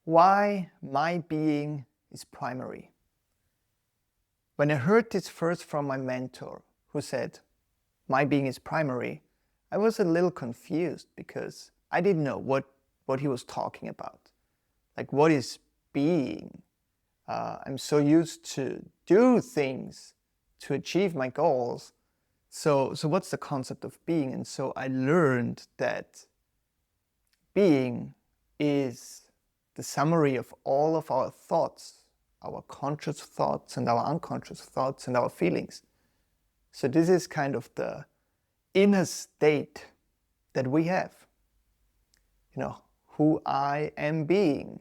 Why my being is primary. When I heard this first from my mentor, who said, my being is primary, I was a little confused because I didn't know what he was talking about. Like, what is being? I'm so used to do things to achieve my goals. So what's the concept of being? And so I learned that being is the summary of all of our thoughts, our conscious thoughts and our unconscious thoughts and our feelings. So this is kind of the inner state that we have. Who I am being.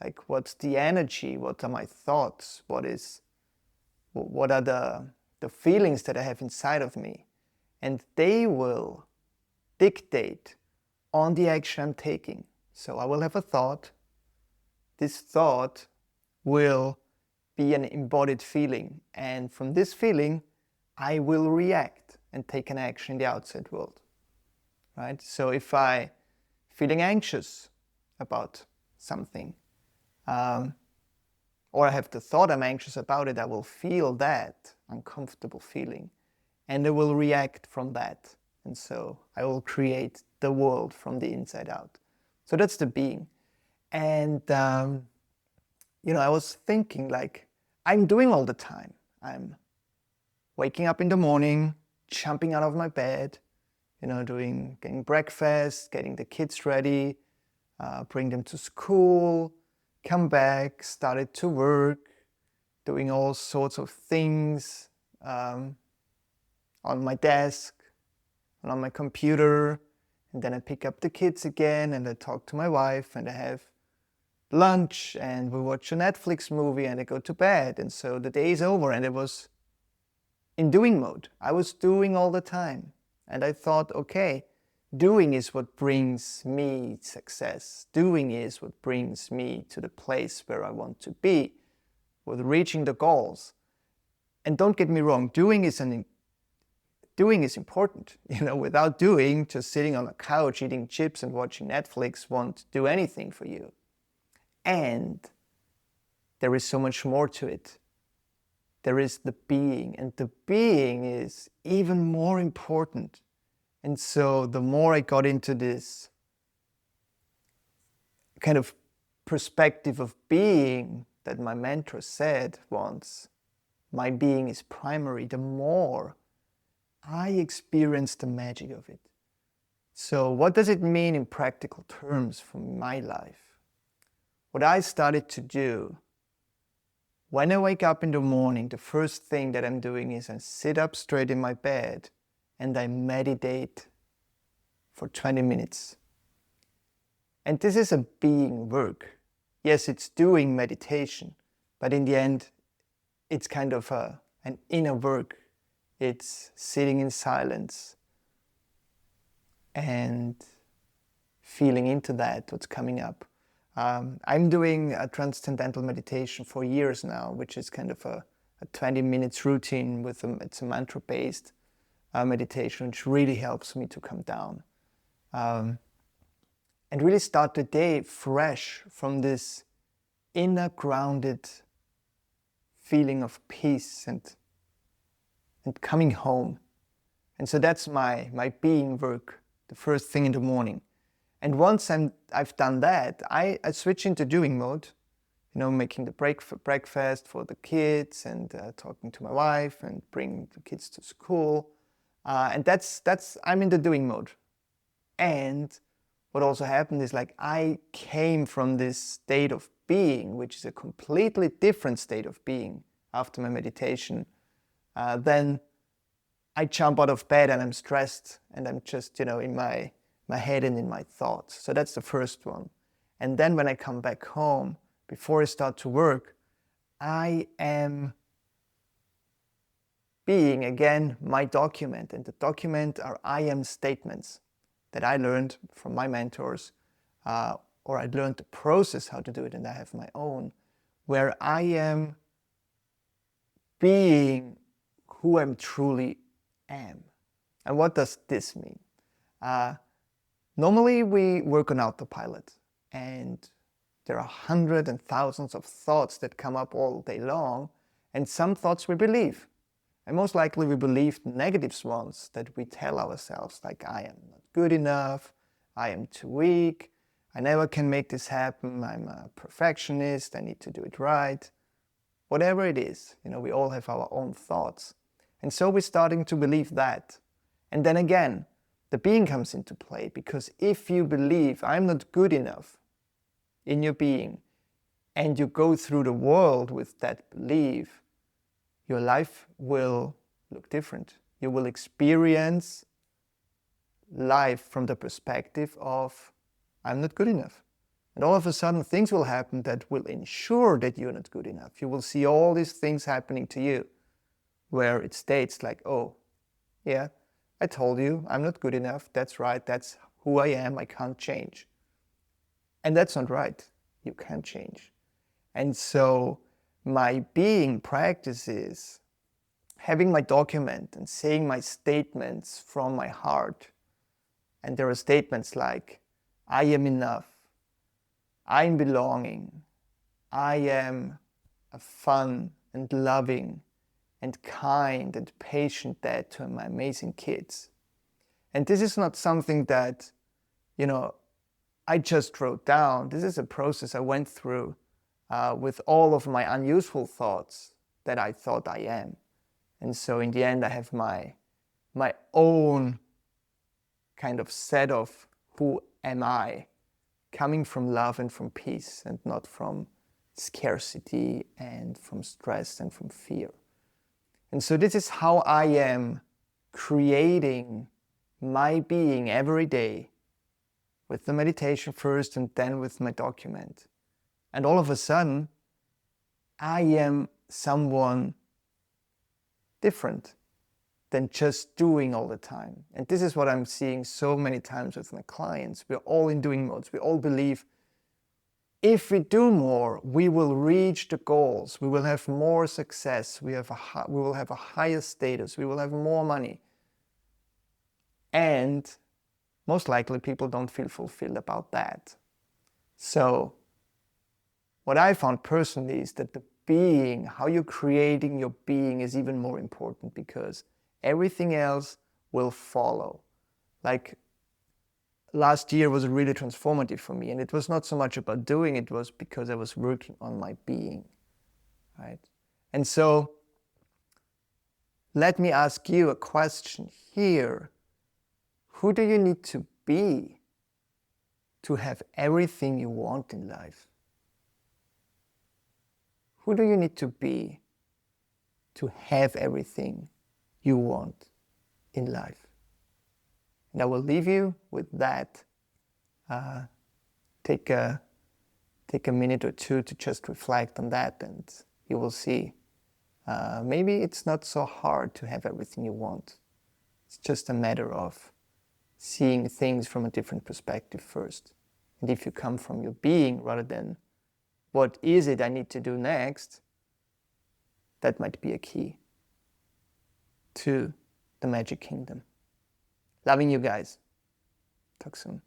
Like, what's the energy? What are my thoughts? What are the feelings that I have inside of me? And they will dictate on the action I'm taking. So I will have a thought. This thought will be an embodied feeling. And from this feeling, I will react and take an action in the outside world. Right? So if I'm feeling anxious about something, or I have the thought I'm anxious about it, I will feel that uncomfortable feeling and I will react from that. And so I will create the world from the inside out. So that's the being. And, I was thinking, like, I'm doing all the time. I'm waking up in the morning, jumping out of my bed, getting breakfast, getting the kids ready, bring them to school, come back, started to work, doing all sorts of things on my desk and on my computer. And then I pick up the kids again and I talk to my wife and I have lunch and we watch a Netflix movie and I go to bed. And so the day is over and it was in doing mode. I was doing all the time. And I thought, okay, doing is what brings me success. Doing is what brings me to the place where I want to be, with reaching the goals. And don't get me wrong, doing is important. Without doing, just sitting on a couch, eating chips and watching Netflix won't do anything for you. And there is so much more to it. There is the being, and the being is even more important. And so the more I got into this kind of perspective of being that my mentor said once, my being is primary, the more I experienced the magic of it. So what does it mean in practical terms for my life? What I started to do when I wake up in the morning, the first thing that I'm doing is I sit up straight in my bed and I meditate for 20 minutes. And this is a being work. Yes, it's doing meditation, but in the end, it's kind of an inner work. It's sitting in silence and feeling into that, what's coming up. I'm doing a transcendental meditation for years now, which is kind of a 20 minutes routine it's a mantra-based meditation, which really helps me to come down and really start the day fresh from this inner grounded feeling of peace and coming home. And so that's my being work, the first thing in the morning. And once I've done that, I switch into doing mode, making the breakfast for the kids and talking to my wife and bringing the kids to school. And I'm in the doing mode. And what also happened is, like, I came from this state of being, which is a completely different state of being after my meditation. Then I jump out of bed and I'm stressed and I'm just, in my head and in my thoughts. So that's the first one. And then when I come back home, before I start to work, I am being, again, my document. And the document are I am statements that I learned from my mentors, or I learned the process how to do it, and I have my own, where I am being who I truly am. And what does this mean? Normally we work on autopilot, and There are hundreds and thousands of thoughts that come up all day long, and some thoughts we believe. And most likely we believe negative ones that we tell ourselves, like I am not good enough, I am too weak, I never can make this happen, I'm a perfectionist, I need to do it right. Whatever it is, we all have our own thoughts. And so we're starting to believe that. And then again, the being comes into play, because if you believe I'm not good enough in your being, and you go through the world with that belief, your life will look different. You will experience life from the perspective of I'm not good enough. And all of a sudden things will happen that will ensure that you're not good enough. You will see all these things happening to you where it states like, oh, yeah, I told you I'm not good enough. That's right. That's who I am. I can't change. And that's not right. You can't change. And so my being practices having my document and saying my statements from my heart. And there are statements like, I am enough, I am belonging, I am a fun and loving and kind and patient dad to my amazing kids. And this is not something that, I just wrote down. This is a process I went through with all of my unuseful thoughts that I thought I am. And so in the end, I have my own kind of set of who am I, coming from love and from peace, and not from scarcity and from stress and from fear. And so this is how I am creating my being every day, with the meditation first and then with my document. And all of a sudden, I am someone different than just doing all the time. And this is what I'm seeing so many times with my clients. We're all in doing modes. We all believe if we do more, we will reach the goals. We will have more success. We will have a higher status. We will have more money. And most likely people don't feel fulfilled about that. So what I found personally is that the being, how you're creating your being, is even more important, because everything else will follow. Like last year was really transformative for me, and it was not so much about doing, it was because I was working on my being, right? And so let me ask you a question here. Who do you need to be to have everything you want in life? Who do you need to be to have everything you want in life? And I will leave you with that. Take a minute or two to just reflect on that, and you will see. Maybe it's not so hard to have everything you want. It's just a matter of seeing things from a different perspective first. And if you come from your being rather than what is it I need to do next, that might be a key to the magic kingdom. Loving you guys. Talk soon.